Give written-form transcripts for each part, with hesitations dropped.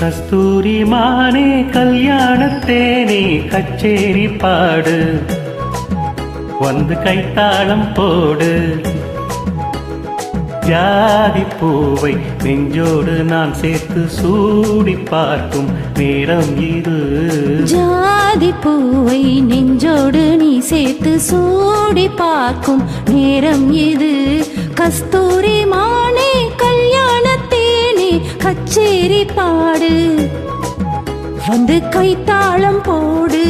கஸ்தூரி மானே கல்யாணத்தேனே கச்சேரி பாடு, வந்து கைத்தாளம் போடு. ஜாதி பூவை நெஞ்சோடு நான் சேர்த்து சூடி பார்க்கும் நேரம் இது. ஜாதி பூவை நெஞ்சோடு நீ சேர்த்து சூடி பார்க்கும் நேரம் இது. கஸ்தூரி மானே கல்யாணத்தேனே கச்சேரி பாடு, வந்து கைத்தாளம் போடு.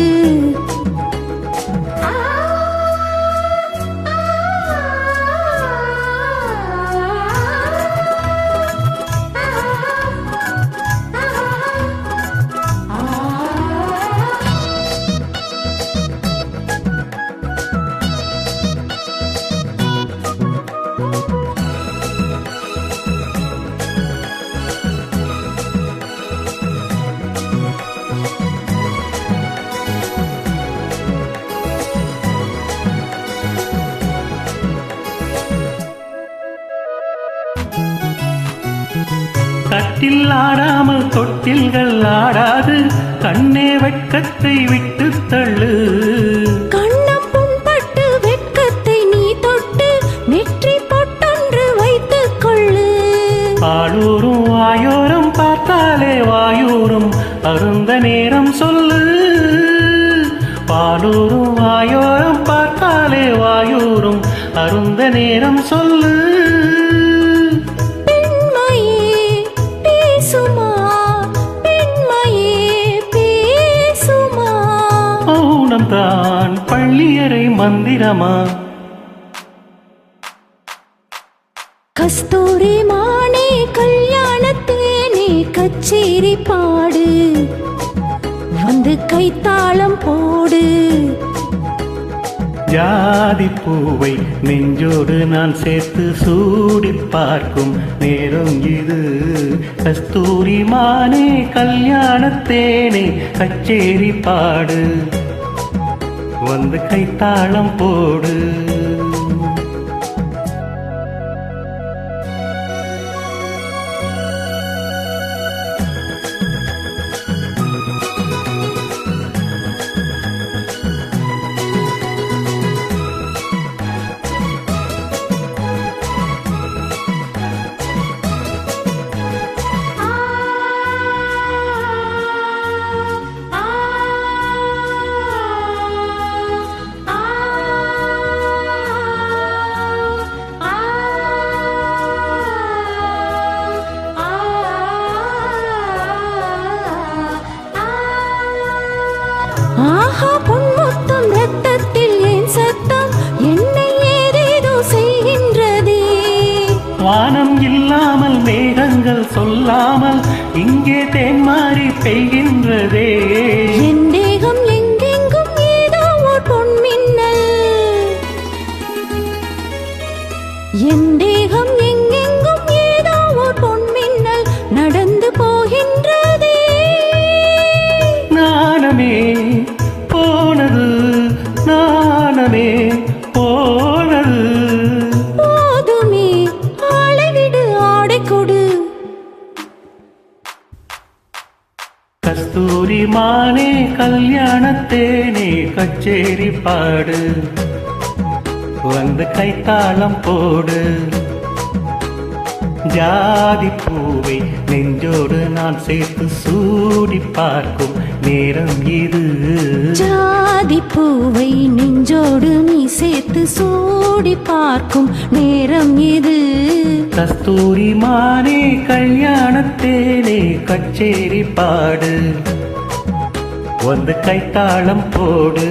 கட்டில் ஆடாமல் தொட்டில்கள் ஆடாது, கண்ணே வெட்கத்தை விட்டு தள்ளு. கண்ணம் புண்பட்டு வெட்கத்தை நீ தொட்டு நெற்றி பொட்டொன்று வைத்துக் கொள்ளு. ஆளூரும் வாயோரம் பார்த்தாலே வாயூரும் அருந்த நேரம் சொல்லு. பாலூரும் வாயோரம் பார்த்தாலே வாயூரும் அருந்த நேரம் சொல்லு. தான் பள்ளியறை மந்திரமா? கஸ்தூரி மானே கல்யாணத்தேனே கச்சேரி பாடு, வந்து கைத்தாளம் போடு. ஜாதி பூவை நெஞ்சோடு நான் சேர்த்து சூடி பார்க்கும் நேரம் இது. கஸ்தூரி மானே கல்யாணத்தேனே கச்சேரி பாடு, வந்து கைத்தாளம் போடு. ஆஹா பொன்முத்தம் ரத்தத்தில் என் சத்தம் என்னை ஏதேதோ செய்கின்றதே. வானம் இல்லாமல் மேகங்கள் சொல்லாமல் இங்கே தேன்மாறி பெய்கின்றதே. என் தேகம் எங்கெங்கும் ஏதோ ஓர் பொன்மின்னல், என் தேகம் எங்கெங்கும் ஏதோ ஓர் பொன்மின்னல் நடந்து போகின்றதே. நாணமே போனது, நாணமே போனது. போதுமே ஆளை விடு, ஆடை கொடு. கஸ்தூரி மானே கல்யாணத்தேனே கச்சேரி பாடு, வந்து கைத்தாளம் போடு. ஜாதி பூவை நெஞ்சோடு நான் சேர்த்து சூடி பார்க்கும் நேரம் இது. ஜாதி பூவை நெஞ்சோடு நீ சேர்த்து சூடி பார்க்கும் நேரம் இது. கஸ்தூரி மானே கல்யாணத்தேனே கச்சேரி பாடு, வந்து கைத்தாளம் போடு.